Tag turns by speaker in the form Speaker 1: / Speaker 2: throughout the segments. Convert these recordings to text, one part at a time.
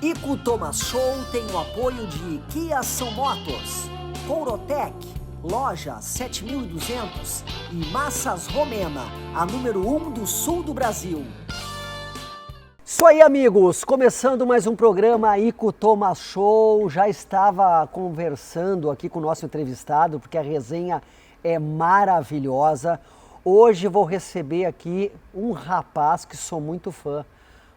Speaker 1: Ico Thomas Show tem o apoio de Kia São Motos, Courotec, Loja 7200 e Massas Romena, a número 1 do sul do Brasil. Isso aí, amigos, começando mais um programa Ico Thomas Show. Já estava conversando aqui com o nosso entrevistado, porque a resenha é maravilhosa. Hoje vou receber aqui um rapaz que sou muito fã,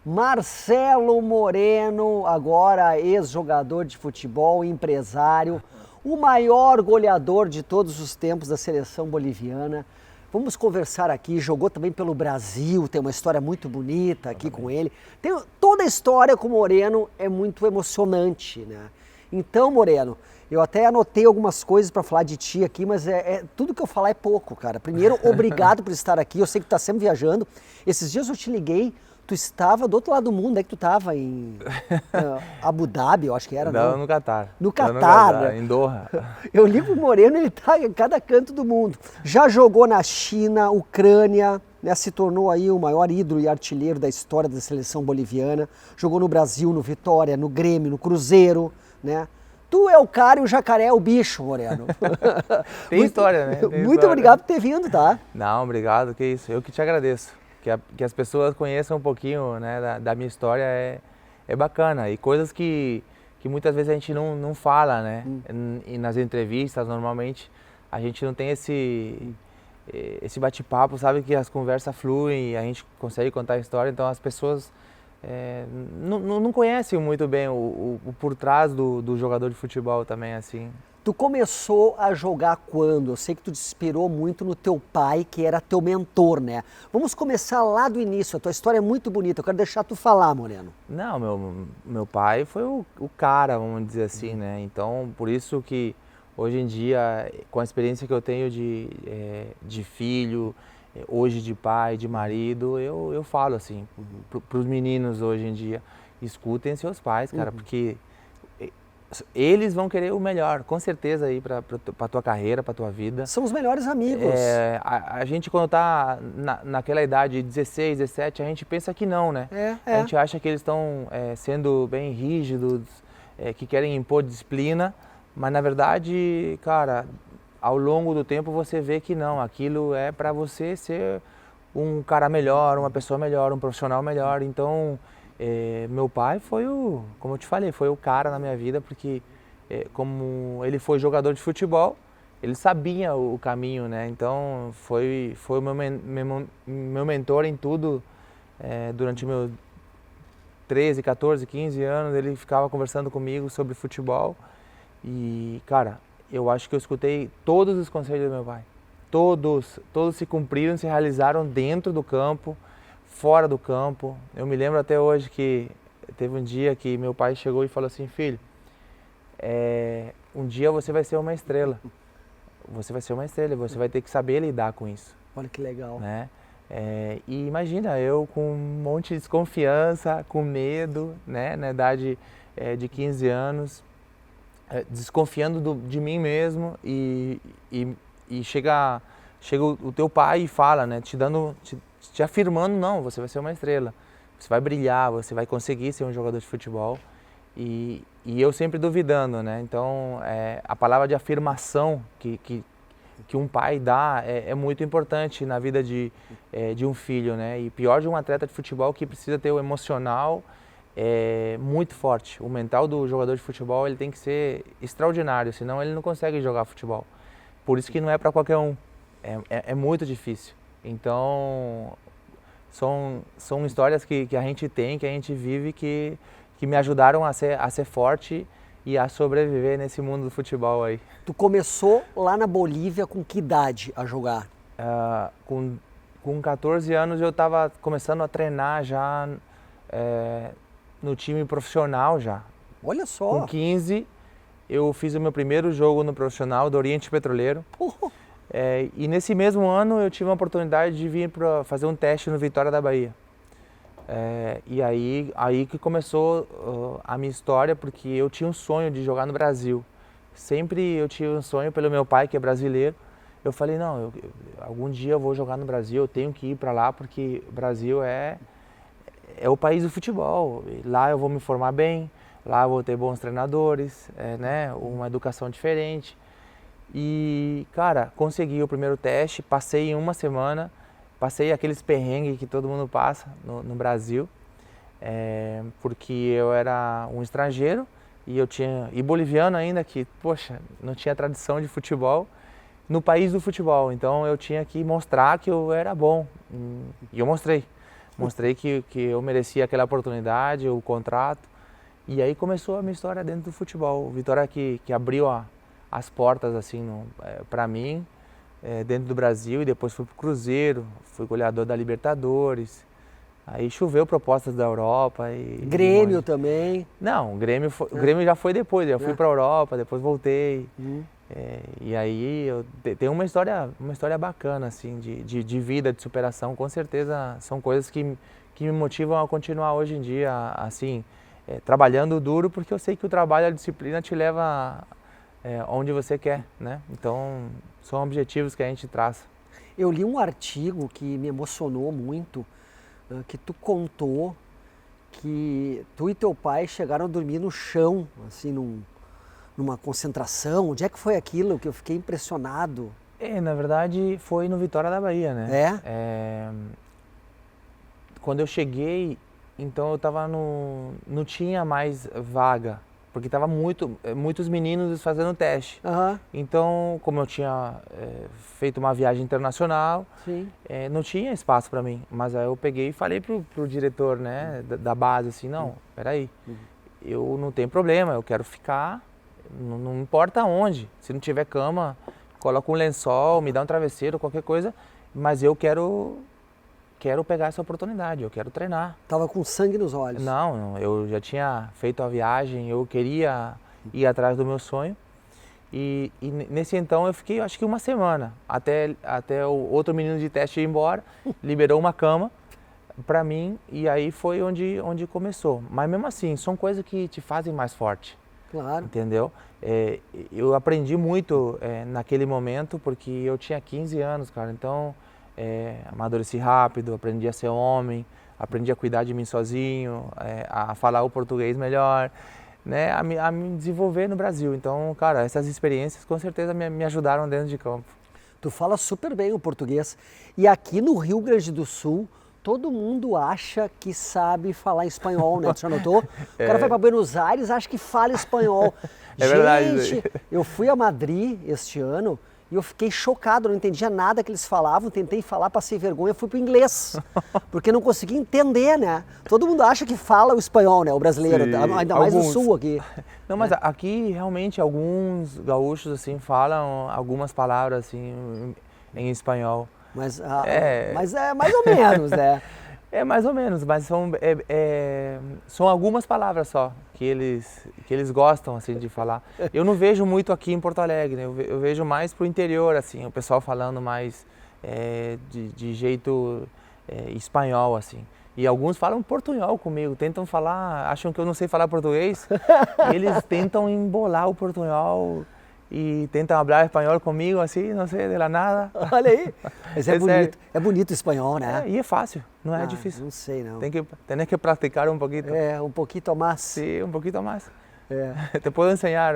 Speaker 1: Marcelo Moreno, agora ex-jogador de futebol, empresário, o maior goleador de todos os tempos da seleção boliviana. Vamos conversar aqui, jogou também pelo Brasil, tem uma história muito bonita aqui com ele. Toda a história com o Moreno é muito emocionante, né? Então, Moreno, eu até anotei algumas coisas para falar de ti aqui, mas tudo que eu falar é pouco, cara. Primeiro, obrigado por estar aqui, eu sei que tu tá sempre viajando. Esses dias eu te liguei, tu estava do outro lado do mundo, é que tu estava em Abu Dhabi, eu acho que era,
Speaker 2: não? No Catar.
Speaker 1: No Catar,
Speaker 2: em Doha.
Speaker 1: Eu ligo o Moreno, ele tá em cada canto do mundo. Já jogou na China, Ucrânia, né, se tornou aí o maior ídolo e artilheiro da história da seleção boliviana. Jogou no Brasil, no Vitória, no Grêmio, no Cruzeiro, né? Tu é o cara e o jacaré é o bicho, Moreno.
Speaker 2: Tem história, né?
Speaker 1: Muito obrigado por ter vindo, tá?
Speaker 2: Não, obrigado, que isso. Eu que te agradeço. Que as pessoas conheçam um pouquinho, né, da minha história é bacana. E coisas que muitas vezes a gente não fala, né? E nas entrevistas, normalmente, a gente não tem esse bate-papo, sabe? Que as conversas fluem e a gente consegue contar a história. Então as pessoas não conhecem muito bem o por trás do jogador de futebol também, assim.
Speaker 1: Tu começou a jogar quando? Eu sei que tu te inspirou muito no teu pai, que era teu mentor, né? Vamos começar lá do início, a tua história é muito bonita, eu quero deixar tu falar, Moreno.
Speaker 2: Não, meu pai foi o cara, vamos dizer assim, né? Então, por isso que hoje em dia, com a experiência que eu tenho de filho, hoje de pai, de marido, eu falo assim, para os meninos hoje em dia, escutem seus pais, cara, porque eles vão querer o melhor, com certeza, aí para tua carreira, para tua vida.
Speaker 1: São os melhores amigos.
Speaker 2: A gente, quando tá naquela idade de 16, 17, a gente pensa que não, né? A gente acha que eles estão sendo bem rígidos, que querem impor disciplina, mas na verdade, cara, ao longo do tempo você vê que não, aquilo é para você ser um cara melhor, uma pessoa melhor, um profissional melhor. Então, meu pai foi como eu te falei, foi o cara na minha vida, porque como ele foi jogador de futebol, ele sabia o caminho, né? Então foi o meu mentor em tudo. Durante meus 13, 14, 15 anos, ele ficava conversando comigo sobre futebol e, cara, eu acho que eu escutei todos os conselhos do meu pai. Todos se cumpriram, se realizaram dentro do campo, fora do campo. Eu me lembro até hoje que teve um dia que meu pai chegou e falou assim: filho, um dia você vai ser uma estrela. Você vai ser uma estrela, você vai ter que saber lidar com isso.
Speaker 1: Olha que legal.
Speaker 2: Né? E imagina, eu com um monte de desconfiança, com medo, né? Na idade de 15 anos, desconfiando de mim mesmo e chega o teu pai e fala, né? Te afirmando, não, você vai ser uma estrela, você vai brilhar, você vai conseguir ser um jogador de futebol. E eu sempre duvidando, né? Então, a palavra de afirmação que um pai dá é muito importante na vida de um filho, né? E pior de um atleta de futebol, que precisa ter o emocional muito forte. O mental do jogador de futebol, ele tem que ser extraordinário, senão ele não consegue jogar futebol. Por isso que não é para qualquer um, é muito difícil. Então, são histórias que a gente tem, que a gente vive, que me ajudaram a ser forte e a sobreviver nesse mundo do futebol aí.
Speaker 1: Tu começou lá na Bolívia com que idade a jogar?
Speaker 2: Com 14 anos eu estava começando a treinar já no time profissional já.
Speaker 1: Olha só!
Speaker 2: Com 15 eu fiz o meu primeiro jogo no profissional do Oriente Petroleiro. E nesse mesmo ano eu tive a oportunidade de vir para fazer um teste no Vitória da Bahia. E aí que começou a minha história, porque eu tinha um sonho de jogar no Brasil. Sempre eu tive um sonho pelo meu pai, que é brasileiro. Eu falei, não, algum dia eu vou jogar no Brasil, eu tenho que ir para lá, porque o Brasil é é o país do futebol. Lá eu vou me formar bem, lá eu vou ter bons treinadores, né? Uma educação diferente. E, cara, consegui o primeiro teste, passei em uma semana, passei aqueles perrengues que todo mundo passa no Brasil, porque eu era um estrangeiro e boliviano ainda, que, poxa, não tinha tradição de futebol no país do futebol. Então eu tinha que mostrar que eu era bom. E eu mostrei. Mostrei que eu merecia aquela oportunidade, o contrato. E aí começou a minha história dentro do futebol. Vitória que abriu as portas assim para mim, dentro do Brasil, e depois fui pro Cruzeiro, fui goleador da Libertadores. Aí choveu propostas da Europa.
Speaker 1: Grêmio também?
Speaker 2: Não, o Grêmio já foi depois. Eu fui para a Europa, depois voltei. E aí eu tenho uma história bacana assim, de vida, de superação. Com certeza são coisas que me motivam a continuar hoje em dia, assim, trabalhando duro, porque eu sei que o trabalho, a disciplina te leva onde você quer, né? Então são objetivos que a gente traça.
Speaker 1: Eu li um artigo que me emocionou muito, que tu contou que tu e teu pai chegaram a dormir no chão, assim, numa concentração. Onde é que foi aquilo que eu fiquei impressionado?
Speaker 2: Na verdade foi no Vitória da Bahia, né? Quando eu cheguei, então eu tava não tinha mais vaga, porque tava muitos meninos fazendo teste. Então, como eu tinha feito uma viagem internacional, não tinha espaço para mim. Mas aí eu peguei e falei pro diretor, né, da base, assim, não, peraí, eu não tenho problema, eu quero ficar, não importa onde. Se não tiver cama, coloca um lençol, me dá um travesseiro, qualquer coisa, mas eu quero pegar essa oportunidade, eu quero treinar.
Speaker 1: Tava com sangue nos olhos?
Speaker 2: Não, eu já tinha feito a viagem, eu queria ir atrás do meu sonho. E nesse então eu fiquei, acho que uma semana, até o outro menino de teste ir embora, liberou uma cama para mim, e aí foi onde começou. Mas mesmo assim, são coisas que te fazem mais forte.
Speaker 1: Claro.
Speaker 2: Entendeu? Eu aprendi muito naquele momento, porque eu tinha 15 anos, cara, então amadureci rápido, aprendi a ser homem, aprendi a cuidar de mim sozinho, a falar o português melhor, né, a me desenvolver no Brasil. Então, cara, essas experiências com certeza me ajudaram dentro de campo.
Speaker 1: Tu fala super bem o português. E aqui no Rio Grande do Sul, todo mundo acha que sabe falar espanhol, né? Tu já notou? O cara vai para Buenos Aires, acha que fala espanhol.
Speaker 2: Verdade.
Speaker 1: Gente, eu fui a Madrid este ano e eu fiquei chocado, não entendia nada que eles falavam, tentei falar, passei vergonha, fui pro inglês, porque não conseguia entender, né? Todo mundo acha que fala o espanhol, né? O brasileiro, ainda mais no sul aqui.
Speaker 2: Não, mas aqui realmente alguns gaúchos assim falam algumas palavras assim em espanhol.
Speaker 1: Mas é mais ou menos, né?
Speaker 2: É mais ou menos, mas são algumas palavras só que eles gostam assim de falar. Eu não vejo muito aqui em Porto Alegre, né? Eu vejo mais pro interior, assim, o pessoal falando mais de jeito espanhol, assim. E alguns falam portunhol comigo, tentam falar, acham que eu não sei falar português, e eles tentam embolar o portunhol e tentam falar espanhol comigo, assim, não sei, de la nada.
Speaker 1: Olha aí, mas é bonito o espanhol, né?
Speaker 2: E é fácil, não é difícil.
Speaker 1: Não sei, não.
Speaker 2: Tem que praticar um pouquinho.
Speaker 1: Um pouquinho mais.
Speaker 2: Sim, um pouquinho mais. Te posso ensinar.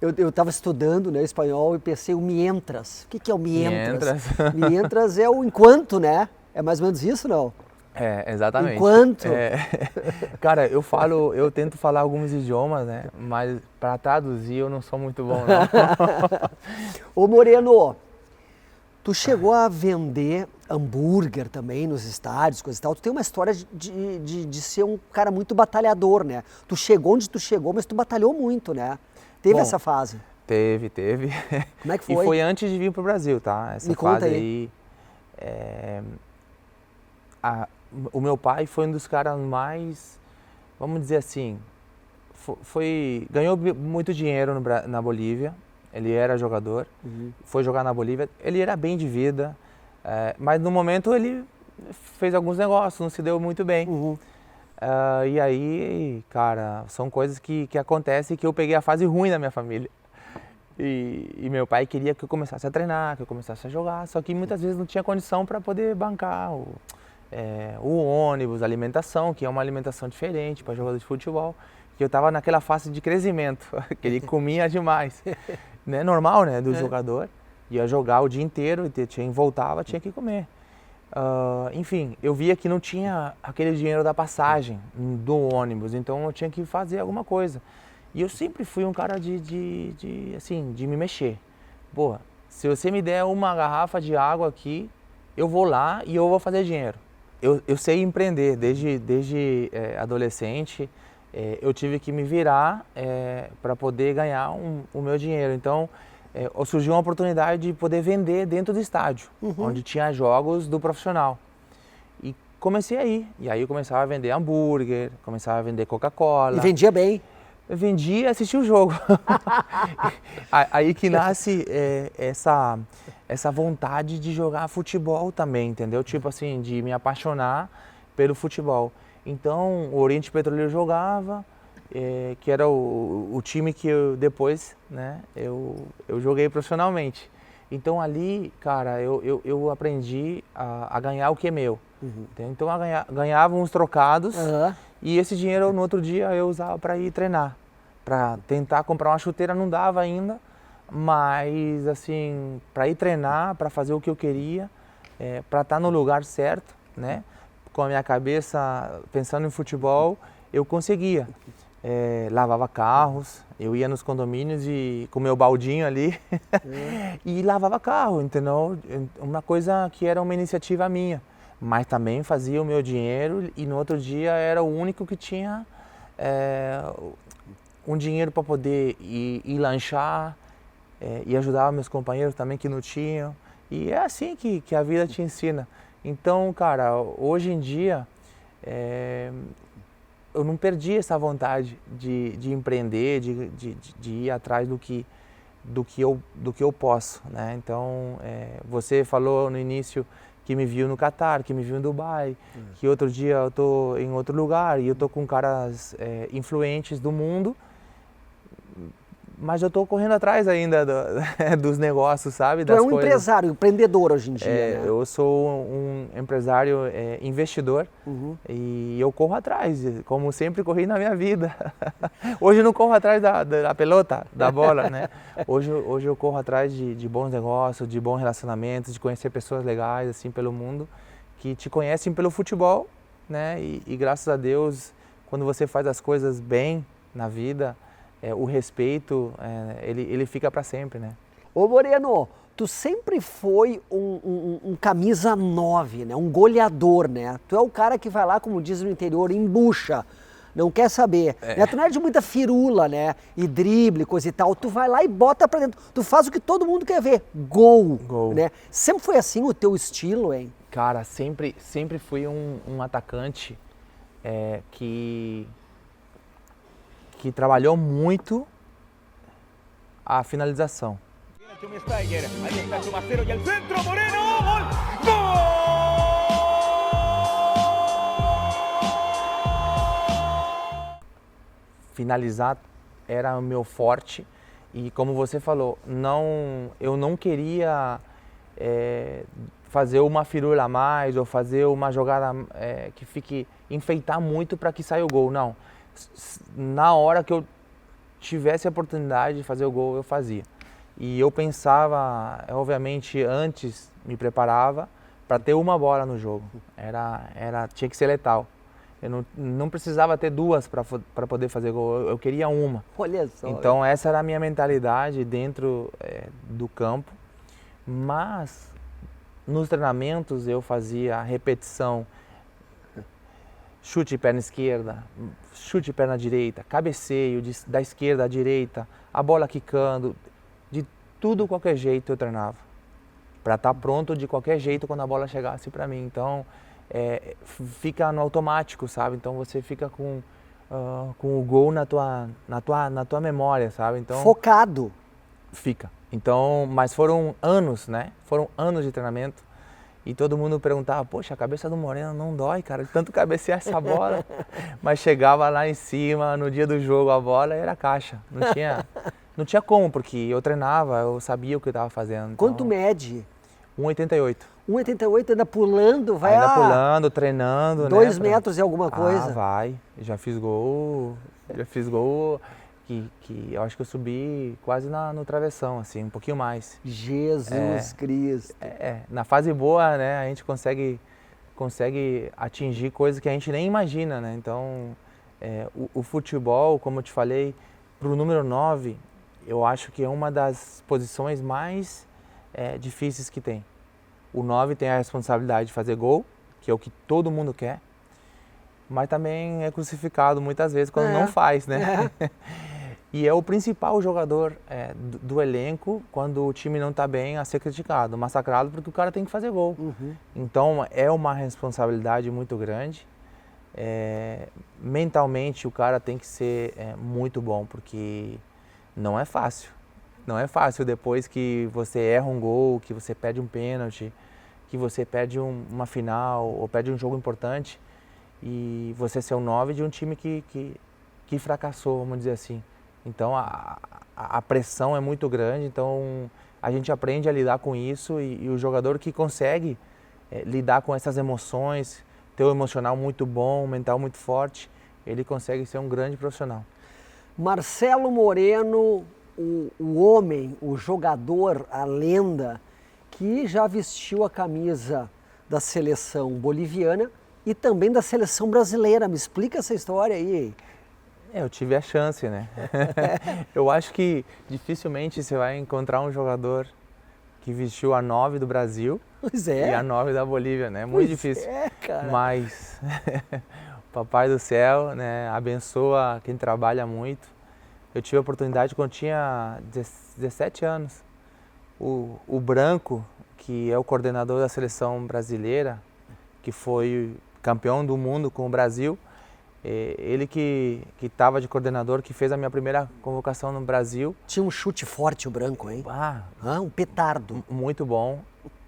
Speaker 1: Eu estava estudando, né, espanhol e pensei o mientras. O que é o mientras?
Speaker 2: Mientras.
Speaker 1: Mientras é o enquanto, né? É mais ou menos isso, não?
Speaker 2: Exatamente.
Speaker 1: Enquanto?
Speaker 2: Cara, eu tento falar alguns idiomas, né? Mas para traduzir eu não sou muito bom, não.
Speaker 1: Ô Moreno, tu chegou a vender hambúrguer também nos estádios, coisa e tal. Tu tem uma história de ser um cara muito batalhador, né? Tu chegou onde tu chegou, mas tu batalhou muito, né? Teve essa fase?
Speaker 2: Teve.
Speaker 1: Como é que foi?
Speaker 2: E foi antes de vir pro Brasil, tá? Essa
Speaker 1: Me
Speaker 2: fase
Speaker 1: conta aí.
Speaker 2: O meu pai foi um dos caras mais, vamos dizer assim, ganhou muito dinheiro na Bolívia, ele era jogador, foi jogar na Bolívia, ele era bem de vida, mas no momento ele fez alguns negócios, não se deu muito bem. E aí, cara, são coisas que acontecem, que eu peguei a fase ruim da minha família. E meu pai queria que eu começasse a treinar, que eu começasse a jogar, só que muitas vezes não tinha condição para poder bancar o ônibus, a alimentação, que é uma alimentação diferente para jogador de futebol, que eu estava naquela fase de crescimento, que ele comia demais. Né? Normal, né, do jogador. Ia jogar o dia inteiro, voltava, tinha que comer. Enfim, eu via que não tinha aquele dinheiro da passagem do ônibus, então eu tinha que fazer alguma coisa. E eu sempre fui um cara de me mexer. Pô, se você me der uma garrafa de água aqui, eu vou lá e eu vou fazer dinheiro. Eu sei empreender, desde adolescente, eu tive que me virar para poder ganhar o meu dinheiro. Então, surgiu uma oportunidade de poder vender dentro do estádio, onde tinha jogos do profissional. E comecei aí. E aí eu começava a vender hambúrguer, começava a vender Coca-Cola.
Speaker 1: E vendia bem?
Speaker 2: Eu vendia e assistia o jogo. Aí que nasce essa vontade de jogar futebol também, entendeu? Tipo assim, de me apaixonar pelo futebol. Então, o Oriente Petroleiro jogava, que era o time que eu depois, né, eu joguei profissionalmente. Então ali, cara, eu aprendi a ganhar o que é meu. Então eu ganhava uns trocados e esse dinheiro no outro dia eu usava para ir treinar. Para tentar comprar uma chuteira não dava ainda, mas assim, para ir treinar, para fazer o que eu queria, para estar no lugar certo, né? Com a minha cabeça pensando em futebol, eu conseguia. Lavava carros, eu ia nos condomínios e com meu baldinho ali e lavava carro, entendeu? Uma coisa que era uma iniciativa minha, mas também fazia o meu dinheiro e no outro dia era o único que tinha um dinheiro para poder ir lanchar e ajudar meus companheiros também que não tinham. E é assim que a vida te ensina. Então, cara, hoje em dia eu não perdi essa vontade de empreender, de ir atrás do que eu posso, né? Então, você falou no início que me viu no Catar, que me viu em Dubai, que outro dia eu tô em outro lugar e eu tô com caras influentes do mundo, mas eu tô correndo atrás ainda dos negócios, sabe?
Speaker 1: Tu é um empresário, empreendedor hoje em dia, né?
Speaker 2: Eu sou um empresário investidor e eu corro atrás, como sempre corri na minha vida. Hoje eu não corro atrás da pelota, da bola, né? Hoje eu corro atrás de bons negócios, de bons relacionamentos, de conhecer pessoas legais assim pelo mundo, que te conhecem pelo futebol, né? E graças a Deus, quando você faz as coisas bem na vida, o respeito, ele fica para sempre, né?
Speaker 1: Ô Moreno, tu sempre foi um camisa 9, né? Um goleador, né? Tu é o cara que vai lá, como diz no interior, embucha, não quer saber. Né? Tu não é de muita firula, né? E drible, coisa e tal. Tu vai lá e bota pra dentro. Tu faz o que todo mundo quer ver, gol. Né? Sempre foi assim o teu estilo, hein?
Speaker 2: Cara, sempre fui um atacante que trabalhou muito a finalização. Finalizar era o meu forte e, como você falou, eu não queria fazer uma firula a mais ou fazer uma jogada que fique enfeitar muito para que saia o gol, não. Na hora que eu tivesse a oportunidade de fazer o gol, eu fazia. E eu pensava, obviamente, antes me preparava para ter uma bola no jogo. Tinha que ser letal. Eu não precisava ter duas para poder fazer gol, eu queria uma.
Speaker 1: Olha só.
Speaker 2: Então essa era a minha mentalidade dentro do campo. Mas nos treinamentos eu fazia a repetição. Chute perna esquerda, chute perna direita, cabeceio da esquerda à direita, a bola quicando, de tudo qualquer jeito eu treinava. Para estar pronto de qualquer jeito quando a bola chegasse para mim. Então, fica no automático, sabe? Então você fica com o gol na tua memória, sabe? Então,
Speaker 1: focado.
Speaker 2: Fica. Então, mas foram anos, né? Foram anos de treinamento. E todo mundo perguntava, poxa, a cabeça do Moreno não dói, cara, de tanto cabecear essa bola. Mas chegava lá em cima, no dia do jogo, a bola era caixa. Não tinha como, porque eu treinava, eu sabia o que eu estava fazendo. Então,
Speaker 1: quanto mede?
Speaker 2: 1,88.
Speaker 1: 1,88 ainda pulando, vai
Speaker 2: ainda pulando, treinando,
Speaker 1: 2
Speaker 2: né?
Speaker 1: metros e alguma coisa.
Speaker 2: Vai. Já fiz gol que eu acho que eu subi quase no travessão, assim, um pouquinho mais.
Speaker 1: Jesus Cristo.
Speaker 2: Na fase boa, né, a gente consegue atingir coisas que a gente nem imagina, né? Então, o futebol, como eu te falei, para o número 9, eu acho que é uma das posições mais difíceis que tem. O 9 tem a responsabilidade de fazer gol, que é o que todo mundo quer, mas também é crucificado muitas vezes quando não faz, né? E é o principal jogador do elenco quando o time não está bem a ser criticado, massacrado, porque o cara tem que fazer gol. Então é uma responsabilidade muito grande. Mentalmente o cara tem que ser muito bom, porque não é fácil. Não é fácil depois que você erra um gol, que você perde um pênalti, que você perde uma final ou perde um jogo importante e você ser o 9 de um time que fracassou, vamos dizer assim. Então a pressão é muito grande, então a gente aprende a lidar com isso e o jogador que consegue lidar com essas emoções, ter um emocional muito bom, um mental muito forte, ele consegue ser um grande profissional.
Speaker 1: Marcelo Moreno, o homem, o jogador, a lenda, que já vestiu a camisa da seleção boliviana e também da seleção brasileira. Me explica essa história aí.
Speaker 2: Eu tive a chance, né? Eu acho que dificilmente você vai encontrar um jogador que vestiu a 9 do Brasil e a 9 da Bolívia, né? Muito difícil.
Speaker 1: Cara.
Speaker 2: Mas o Papai do Céu, né, abençoa quem trabalha muito. Eu tive a oportunidade quando eu tinha 17 anos. O Branco, que é o coordenador da seleção brasileira, que foi campeão do mundo com o Brasil, ele que estava de coordenador, que fez a minha primeira convocação no Brasil.
Speaker 1: Tinha um chute forte o Branco, hein? Um petardo.
Speaker 2: Muito bom.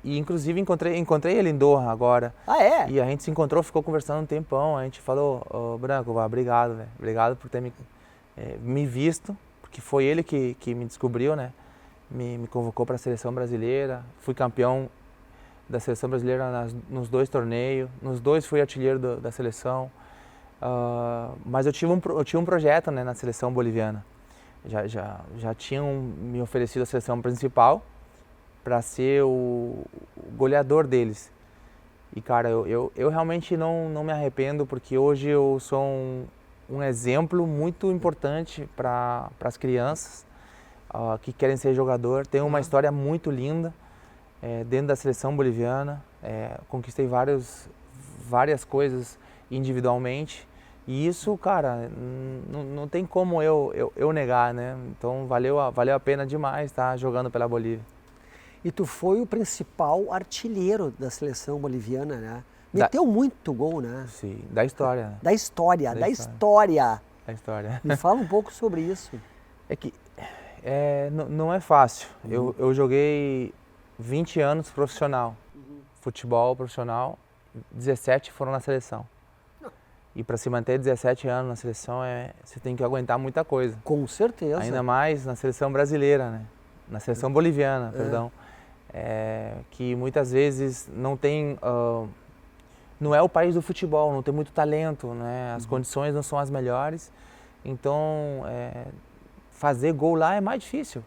Speaker 2: E inclusive encontrei ele em Doha agora.
Speaker 1: Ah, é?
Speaker 2: E a gente se encontrou, ficou conversando um tempão. A gente falou, Branco, obrigado, velho. Obrigado por ter me visto, porque foi ele que me descobriu, né? Me convocou para a seleção brasileira. Fui campeão da seleção brasileira nos 2 torneios. Nos 2 fui artilheiro da seleção. Mas eu tinha um projeto, né, na seleção boliviana. Já tinham me oferecido a seleção principal para ser o goleador deles. E cara, eu realmente não me arrependo, porque hoje eu sou um exemplo muito importante para as crianças que querem ser jogador. Tenho uma história muito linda dentro da seleção boliviana. Conquistei várias coisas individualmente, e isso, cara, não tem como eu negar, né? Então valeu a pena demais estar jogando pela Bolívia.
Speaker 1: E tu foi o principal artilheiro da seleção boliviana, né? Meteu muito gol, né?
Speaker 2: Sim, da história. Né?
Speaker 1: Da história.
Speaker 2: Da história.
Speaker 1: Me fala um pouco sobre isso.
Speaker 2: É que não é fácil. Eu joguei 20 anos profissional, futebol profissional, 17 foram na seleção. E para se manter 17 anos na seleção, você tem que aguentar muita coisa.
Speaker 1: Com certeza.
Speaker 2: Ainda mais na seleção brasileira, né? Na seleção boliviana, perdão. Que muitas vezes não tem... não é o país do futebol, não tem muito talento, né? As condições não são as melhores. Então, fazer gol lá é mais difícil.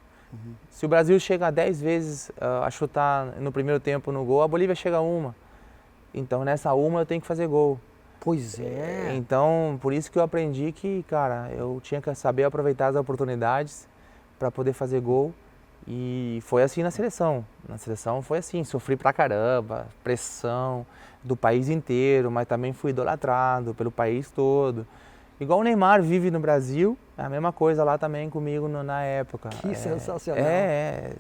Speaker 2: Se o Brasil chega 10 vezes a chutar no primeiro tempo no gol, a Bolívia chega a uma. Então, nessa uma eu tenho que fazer gol.
Speaker 1: Pois é.
Speaker 2: Então, por isso que eu aprendi que, cara, eu tinha que saber aproveitar as oportunidades para poder fazer gol. E foi assim na seleção. Na seleção foi assim, sofri pra caramba, pressão do país inteiro, mas também fui idolatrado pelo país todo. Igual o Neymar vive no Brasil, é a mesma coisa lá também comigo na época.
Speaker 1: Que sensacional.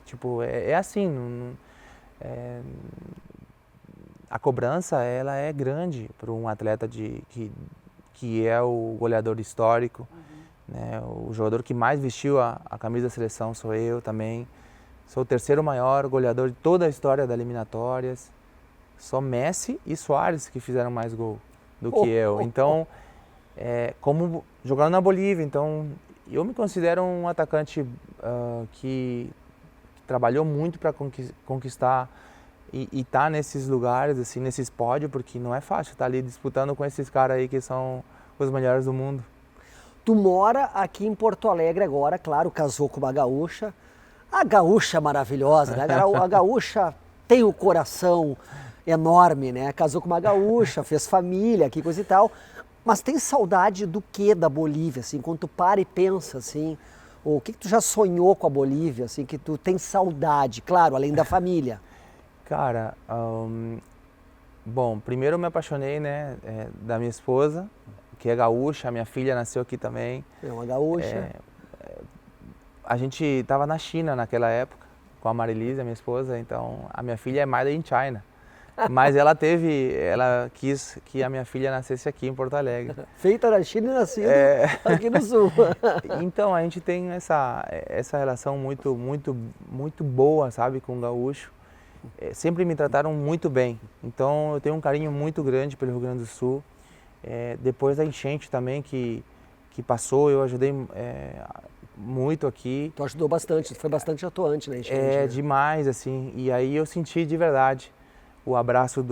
Speaker 2: Tipo, é assim. A cobrança, ela é grande para um atleta que é o goleador histórico, né? O jogador que mais vestiu a camisa da seleção sou eu também. Sou o terceiro maior goleador de toda a história das eliminatórias. Só Messi e Suárez que fizeram mais gol do que eu. Então, como jogando na Bolívia, então eu me considero um atacante que trabalhou muito para conquistar e tá nesses lugares, assim, nesses pódios, porque não é fácil estar ali disputando com esses caras aí que são os melhores do mundo.
Speaker 1: Tu mora aqui em Porto Alegre agora, claro, casou com uma gaúcha. A gaúcha é maravilhosa, né? A gaúcha tem o coração enorme, né? Casou com uma gaúcha, fez família aqui, coisa e tal. Mas tem saudade do quê da Bolívia, assim? Quando tu para e pensa, assim, o que tu já sonhou com a Bolívia, assim, que tu tem saudade, claro, além da família?
Speaker 2: Cara, bom, primeiro eu me apaixonei, né, da minha esposa, que é gaúcha, a minha filha nasceu aqui também.
Speaker 1: É uma gaúcha.
Speaker 2: A gente estava na China naquela época, com a Marilise, a minha esposa, então a minha filha é made in China. Mas ela quis que a minha filha nascesse aqui em Porto Alegre.
Speaker 1: Feita na China e nascida aqui no Sul.
Speaker 2: Então a gente tem essa relação muito boa, sabe, com o gaúcho. Sempre me trataram muito bem, então eu tenho um carinho muito grande pelo Rio Grande do Sul. Depois da enchente também que passou, eu ajudei muito aqui.
Speaker 1: Tu ajudou bastante, tu foi bastante atuante na enchente. Né?
Speaker 2: Demais, assim, e aí eu senti de verdade o abraço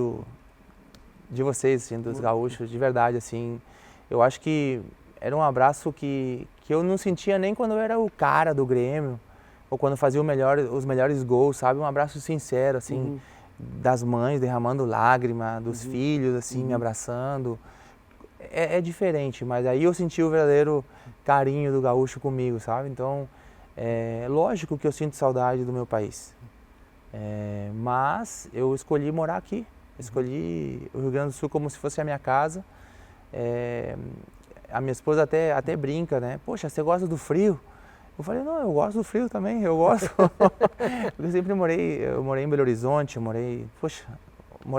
Speaker 2: de vocês, assim, dos gaúchos, de verdade, assim. Eu acho que era um abraço que eu não sentia nem quando eu era o cara do Grêmio, ou quando fazia os melhores gols, sabe? Um abraço sincero, assim, das mães derramando lágrima, dos filhos, assim, me abraçando. É diferente, mas aí eu senti o verdadeiro carinho do gaúcho comigo, sabe? Então, lógico que eu sinto saudade do meu país. Mas eu escolhi morar aqui, escolhi o Rio Grande do Sul como se fosse a minha casa. A minha esposa até brinca, né? Poxa, você gosta do frio? Eu falei, não, eu gosto do frio também, eu gosto. Eu sempre morei em Belo Horizonte, morei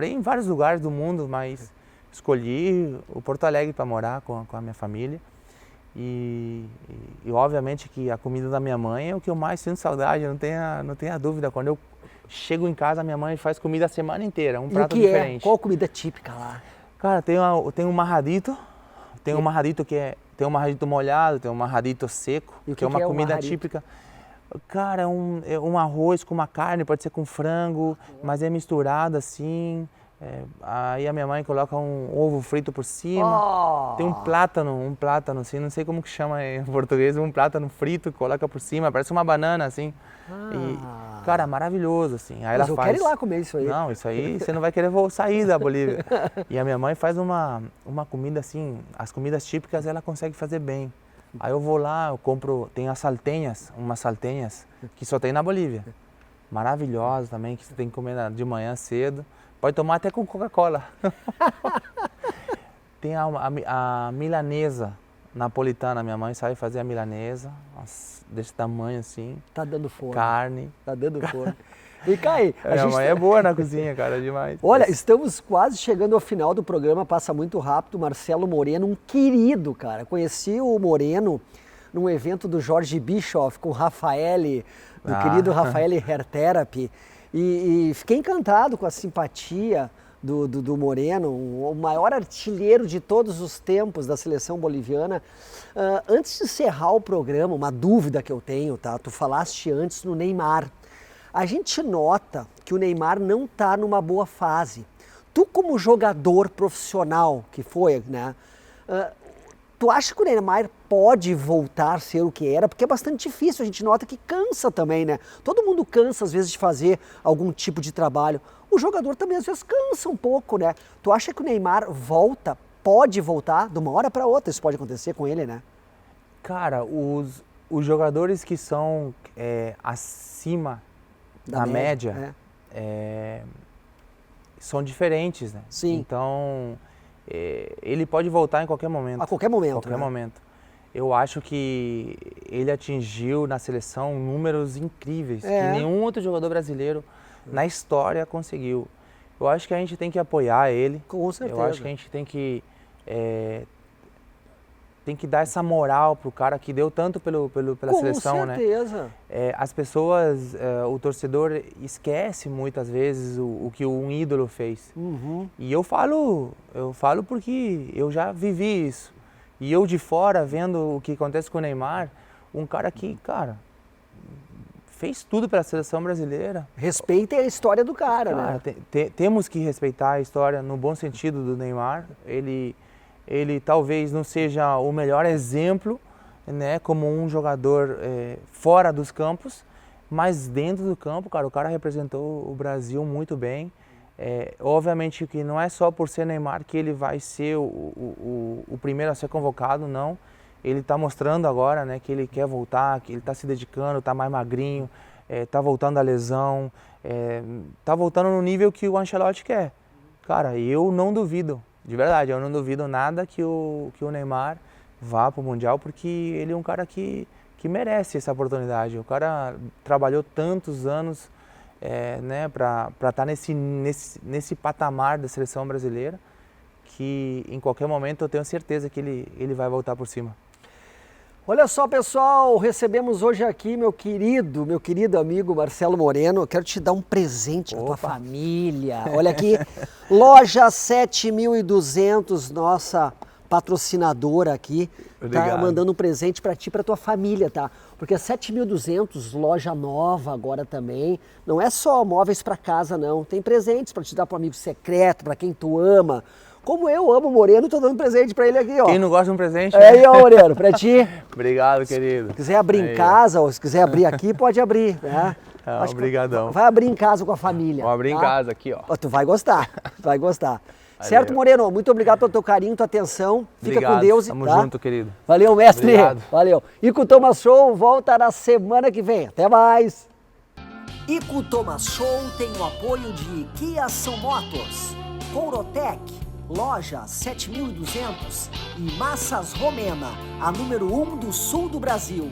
Speaker 2: em vários lugares do mundo, mas escolhi o Porto Alegre para morar com a minha família. E obviamente que a comida da minha mãe é o que eu mais sinto saudade, não tenha dúvida. Quando eu chego em casa, a minha mãe faz comida a semana inteira, um prato diferente.
Speaker 1: Qual comida típica lá?
Speaker 2: Cara, tem um marradito, tem um marradito molhado, tem um marradito seco, que é uma comida típica. Cara, um arroz com uma carne, pode ser com frango, mas é misturado assim. Aí a minha mãe coloca um ovo frito por cima, tem um plátano assim, não sei como que chama em português, um plátano frito, coloca por cima, parece uma banana assim. E, cara, maravilhoso assim. Aí
Speaker 1: Mas eu quero ir lá comer isso aí.
Speaker 2: Não, isso aí você não vai querer sair da Bolívia. E a minha mãe faz uma comida assim, as comidas típicas ela consegue fazer bem. Aí eu vou lá, eu compro, tem umas saltenhas que só tem na Bolívia. Maravilhosas também, que você tem que comer de manhã cedo. Pode tomar até com Coca-Cola. Tem a milanesa napolitana. Minha mãe sabe fazer a milanesa, desse tamanho assim.
Speaker 1: Tá dando fome.
Speaker 2: Carne.
Speaker 1: Tá dando fome. E Kai,
Speaker 2: minha mãe é boa na cozinha, cara, demais.
Speaker 1: Olha, estamos quase chegando ao final do programa, passa muito rápido. Marcelo Moreno, um querido, cara. Conheci o Moreno num evento do Jorge Bischoff com o Rafael, do querido Rafael Hair Therapy. E fiquei encantado com a simpatia do Moreno, o maior artilheiro de todos os tempos da seleção boliviana. Antes de encerrar o programa, uma dúvida que eu tenho, tá? Tu falaste antes no Neymar. A gente nota que o Neymar não está numa boa fase. Tu como jogador profissional que foi, né? Tu acha que o Neymar pode voltar a ser o que era? Porque é bastante difícil, a gente nota que cansa também, né? Todo mundo cansa às vezes de fazer algum tipo de trabalho. O jogador também às vezes cansa um pouco, né? Tu acha que o Neymar pode voltar de uma hora para outra? Isso pode acontecer com ele, né?
Speaker 2: Cara, os jogadores que são acima da média são diferentes, né?
Speaker 1: Sim.
Speaker 2: Então, ele pode voltar em qualquer momento.
Speaker 1: A qualquer momento,
Speaker 2: qualquer momento. Eu acho que ele atingiu na seleção números incríveis, que nenhum outro jogador brasileiro na história conseguiu. Eu acho que a gente tem que apoiar ele.
Speaker 1: Com certeza.
Speaker 2: Eu acho que a gente tem que dar essa moral pro cara que deu tanto pela seleção, né?
Speaker 1: Com certeza.
Speaker 2: As pessoas, o torcedor esquece muitas vezes o que um ídolo fez. E eu falo porque eu já vivi isso. E eu de fora, vendo o que acontece com o Neymar, um cara que, cara, fez tudo pela seleção brasileira.
Speaker 1: Respeitem a história do cara, né?
Speaker 2: Temos que respeitar a história no bom sentido do Neymar. Ele talvez não seja o melhor exemplo, né, como um jogador fora dos campos, mas dentro do campo, cara, o cara representou o Brasil muito bem. Obviamente que não é só por ser Neymar que ele vai ser o primeiro a ser convocado, não. Ele está mostrando agora, né, que ele quer voltar, que ele está se dedicando, está mais magrinho, está voltando da lesão, está voltando no nível que o Ancelotti quer. Cara, eu não duvido, de verdade, eu não duvido nada que o Neymar vá para o Mundial, porque ele é um cara que merece essa oportunidade. O cara trabalhou tantos anos né, para estar nesse patamar da seleção brasileira, que em qualquer momento eu tenho certeza que ele vai voltar por cima.
Speaker 1: Olha só, pessoal, recebemos hoje aqui meu querido amigo Marcelo Moreno. Eu quero te dar um presente para tua família. Olha aqui, Loja 7200, nossa patrocinadora aqui, tá mandando um presente para ti e para tua família, tá? Porque a 7200, loja nova agora também, não é só móveis para casa, não. Tem presentes para te dar para um amigo secreto, para quem tu ama. Como eu amo o Moreno, tô dando presente para ele aqui, ó.
Speaker 2: Quem não gosta de um presente?
Speaker 1: Aí, ó, Moreno, para ti.
Speaker 2: Obrigado, querido.
Speaker 1: Se quiser abrir em casa, ou se quiser abrir aqui, pode abrir, né?
Speaker 2: Obrigadão.
Speaker 1: Vai abrir em casa com a família.
Speaker 2: Vou abrir em casa aqui, ó.
Speaker 1: Tu vai gostar, vai gostar. Certo, Moreno? Muito obrigado pelo teu carinho, tua atenção. Fica com Deus.
Speaker 2: Tamo junto, querido.
Speaker 1: Valeu, mestre.
Speaker 2: Obrigado.
Speaker 1: Valeu. Ico Thomas Show volta na semana que vem. Até mais. Ico Thomas Show tem o apoio de Kia São Motos, Courotec, Loja 7200 e Massas Romena, a número 1 do sul do Brasil.